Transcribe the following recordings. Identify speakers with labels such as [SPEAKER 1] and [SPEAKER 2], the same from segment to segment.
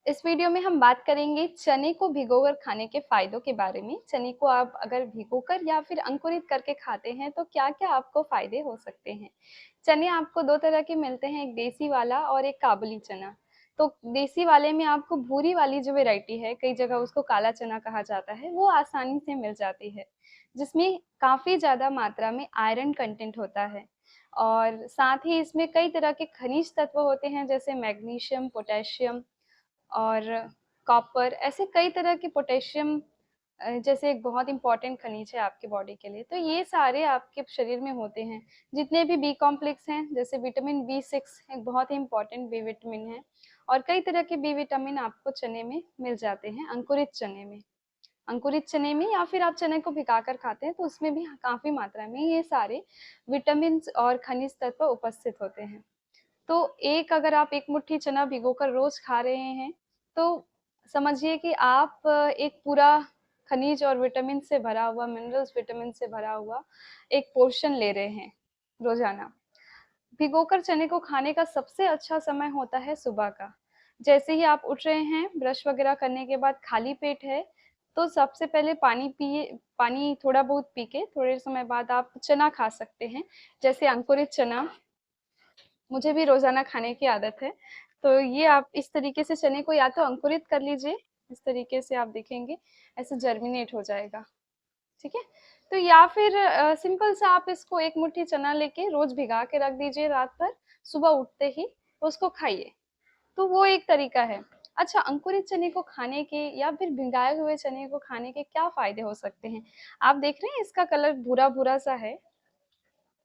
[SPEAKER 1] इस वीडियो में हम बात करेंगे चने को भिगोकर खाने के फायदों के बारे में। चने को आप अगर भिगोकर या फिर अंकुरित करके खाते हैं तो क्या-क्या आपको फायदे हो सकते हैं। चने आपको दो तरह के मिलते हैं, एक देसी वाला और एक काबुली चना। तो देसी वाले में आपको भूरी वाली जो वैरायटी है, कई जगह उसको काला चना कहा जाता है, वो आसानी से मिल जाती है, जिसमें काफ़ी ज़्यादा मात्रा में आयरन कंटेंट होता है और साथ ही इसमें कई तरह के खनिज तत्व होते हैं जैसे मैग्नीशियम, पोटेशियम और कॉपर। ऐसे कई तरह के पोटेशियम जैसे एक बहुत इम्पोर्टेंट खनिज है आपकी बॉडी के लिए, तो ये सारे आपके शरीर में होते हैं। जितने भी बी कॉम्प्लेक्स हैं, जैसे विटामिन बी6 एक बहुत ही इम्पोर्टेंट बी विटामिन है, और कई तरह के बी विटामिन आपको चने में मिल जाते हैं, अंकुरित चने में या फिर आप चने को भिगाकर खाते हैं तो उसमें भी काफ़ी मात्रा में ये सारे विटामिन और खनिज तत्व उपस्थित होते हैं। तो एक अगर आप एक मुट्ठी चना भिगोकर रोज खा रहे हैं तो समझिए कि आप एक पूरा खनिज और विटामिन से भरा हुआ, मिनरल्स विटामिन से भरा हुआ एक पोर्शन ले रहे हैं रोजाना। भिगोकर चने को खाने का सबसे अच्छा समय होता है सुबह का। जैसे ही आप उठ रहे हैं, ब्रश वगैरह करने के बाद खाली पेट है, तो सबसे पहले पानी पिए। पानी थोड़ा बहुत पी के थोड़े समय बाद आप चना खा सकते हैं, जैसे अंकुरित चना। मुझे भी रोज़ाना खाने की आदत है। तो ये आप इस तरीके से चने को या तो अंकुरित कर लीजिए, इस तरीके से आप देखेंगे ऐसे जर्मिनेट हो जाएगा, ठीक है? तो या फिर सिंपल सा आप इसको एक मुट्ठी चना लेके रोज़ भिगा के रख दीजिए रात भर, सुबह उठते ही उसको खाइए। तो वो एक तरीका है। अच्छा, अंकुरित चने को खाने के या फिर भिगाए हुए चने को खाने के क्या फ़ायदे हो सकते हैं? आप देख रहे हैं इसका कलर भूरा-भूरा सा है।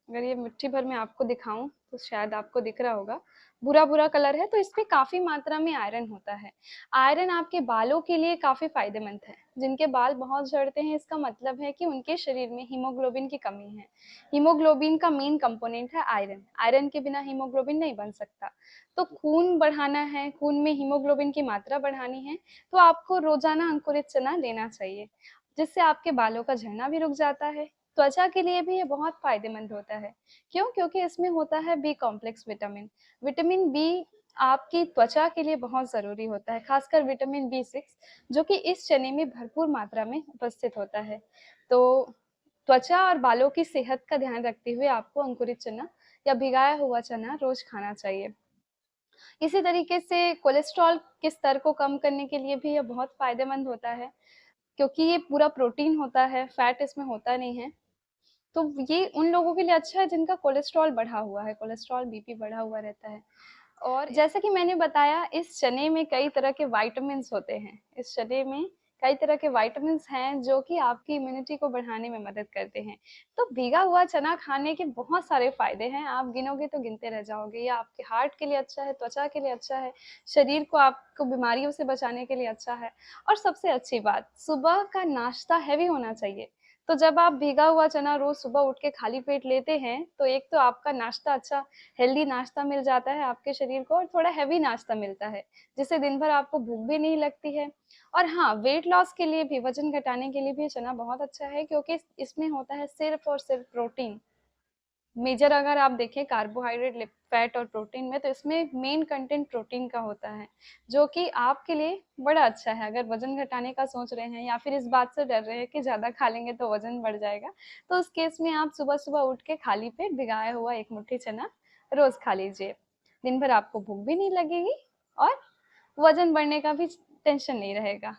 [SPEAKER 1] अगर ये मुट्ठी भर में आपको दिखाऊं तो शायद आपको दिख रहा होगा, भूरा भूरा कलर है, तो इसमें काफी मात्रा में आयरन होता है। आयरन आपके बालों के लिए काफी फायदेमंद है। जिनके बाल बहुत झड़ते हैं, इसका मतलब है कि उनके शरीर में हीमोग्लोबिन की कमी है। हीमोग्लोबिन का मेन कंपोनेंट है आयरन। आयरन के बिना हीमोग्लोबिन नहीं बन सकता। तो खून बढ़ाना है, खून में हीमोग्लोबिन की मात्रा बढ़ानी है, तो आपको रोजाना अंकुरित चना लेना चाहिए, जिससे आपके बालों का झड़ना भी रुक जाता है। त्वचा के लिए भी ये बहुत फायदेमंद होता है। क्यों? क्योंकि इसमें होता है B complex vitamin. Vitamin B आपकी त्वचा के लिए बहुत ज़रूरी होता है, खासकर विटामिन बी6, जो कि इस चने में भरपूर मात्रा में उपस्थित होता है। तो त्वचा और बालों की सेहत का ध्यान रखते हुए आपको अंकुरित चना या भिगाया हुआ चना रोज खाना चाहिए। इसी तरीके से कोलेस्ट्रॉल के स्तर को कम करने के लिए भी ये बहुत फायदेमंद होता है, क्योंकि ये पूरा प्रोटीन होता है, फैट इसमें होता नहीं है। तो ये उन लोगों के लिए अच्छा है जिनका कोलेस्ट्रॉल बढ़ा हुआ है, कोलेस्ट्रॉल बीपी बढ़ा हुआ रहता है। और जैसा कि मैंने बताया, इस चने में कई तरह के विटामिन्स होते हैं। इस चने में कई तरह के विटामिन्स हैं जो कि आपकी इम्यूनिटी को बढ़ाने में मदद करते हैं। तो भीगा हुआ चना खाने के बहुत सारे फायदे हैं, आप गिनोगे तो गिनते रह जाओगे। ये आपके हार्ट के लिए अच्छा है, त्वचा के लिए अच्छा है, शरीर को आपको बीमारियों से बचाने के लिए अच्छा है। और सबसे अच्छी बात, सुबह का नाश्ता हैवी होना चाहिए। तो जब आप भीगा हुआ चना रोज सुबह उठ के खाली पेट लेते हैं, तो एक तो आपका नाश्ता अच्छा हेल्दी नाश्ता मिल जाता है आपके शरीर को, और थोड़ा हैवी नाश्ता मिलता है, जिससे दिन भर आपको भूख भी नहीं लगती है। और हाँ, वेट लॉस के लिए भी, वजन घटाने के लिए भी चना बहुत अच्छा है, क्योंकि इसमें होता है सिर्फ और सिर्फ प्रोटीन। मेजर अगर आप देखें कार्बोहाइड्रेट, फैट और प्रोटीन में, तो इसमें मेन कंटेंट प्रोटीन का होता है, जो कि आपके लिए बड़ा अच्छा है। अगर वजन घटाने का सोच रहे हैं या फिर इस बात से डर रहे हैं कि ज़्यादा खा लेंगे तो वजन बढ़ जाएगा, तो उस केस में आप सुबह सुबह उठ के खाली पेट भिगाया हुआ एक मुट्ठी चना रोज खा लीजिए। दिन भर आपको भूख भी नहीं लगेगी और वजन बढ़ने का भी टेंशन नहीं रहेगा,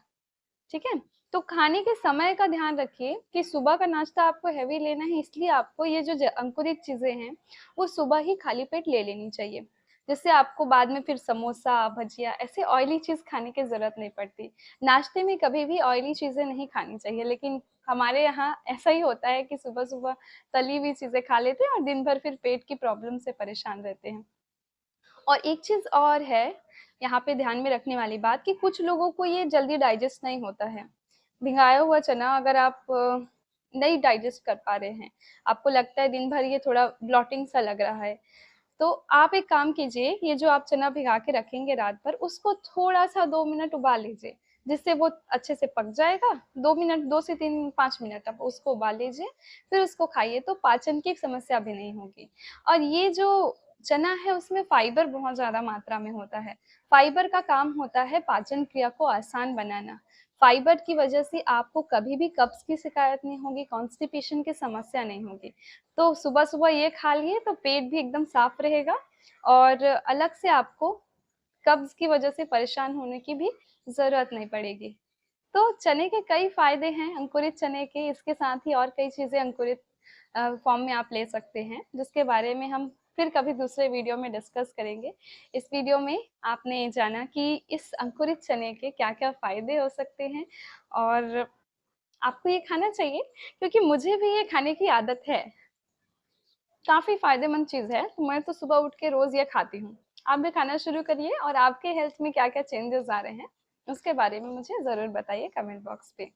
[SPEAKER 1] ठीक है? तो खाने के समय का ध्यान रखिए कि सुबह का नाश्ता आपको हैवी लेना है, इसलिए आपको ये जो अंकुरित चीजें हैं वो सुबह ही खाली पेट ले लेनी चाहिए, जिससे आपको बाद में फिर समोसा, भजिया ऐसे ऑयली चीज खाने की जरूरत नहीं पड़ती। नाश्ते में कभी भी ऑयली चीजें नहीं खानी चाहिए, लेकिन हमारे यहाँ ऐसा ही होता है कि सुबह सुबह तली हुई चीजें खा लेते हैं और दिन भर फिर पेट की प्रॉब्लम से परेशान रहते हैं। और एक चीज और है यहाँ पे ध्यान में रखने वाली बात, कि कुछ लोगों को ये जल्दी डाइजेस्ट नहीं होता है। भिगाया हुआ चना अगर आप नहीं डाइजेस्ट कर पा रहे हैं, आपको लगता है दिन भर ये थोड़ा ब्लॉटिंग सा लग रहा है, तो आप एक काम कीजिए, ये जो आप चना भिगा के रखेंगे रात भर, उसको थोड़ा सा 2 मिनट उबाल लीजिए, जिससे वो अच्छे से पक जाएगा। 2 मिनट, 2 से 5मिनट आप उसको उबाल लीजिए, फिर उसको खाइए, तो पाचन की समस्या भी नहीं होगी। और ये जो चना है उसमें फाइबर बहुत ज़्यादा मात्रा में होता है। फाइबर का काम होता है पाचन क्रिया को आसान बनाना। फाइबर की वजह से आपको कभी भी कब्ज़ की शिकायत नहीं होगी, कॉन्स्टिपेशन की समस्या नहीं होगी। तो सुबह-सुबह ये खा लिए तो पेट भी एकदम साफ रहेगा और अलग से आपको कब्ज़ की वजह से परेशान होने की भी ज़रूरत नहीं पड़ेगी। तो चने के कई फ़ायदे हैं, अंकुरित चने के, इसके साथ ही और कई चीज़ें अंकुरित फॉर्म में आप ले सकते हैं, जिसके बारे में हम फिर कभी दूसरे वीडियो में डिस्कस करेंगे। इस वीडियो में आपने जाना कि इस अंकुरित चने के क्या-क्या फ़ायदे हो सकते हैं और आपको ये खाना चाहिए क्योंकि मुझे भी ये खाने की आदत है। काफ़ी फ़ायदेमंद चीज़ है, तो मैं तो सुबह उठ के रोज़ ये खाती हूँ। आप भी खाना शुरू करिए और आपके हेल्थ में क्या-क्या चेंजेज़ आ रहे हैं, उसके बारे में मुझे ज़रूर बताइए कमेंट बॉक्स पे।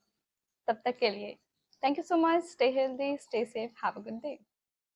[SPEAKER 1] तब तक के लिए thank you so much, stay healthy, stay safe, have a good day.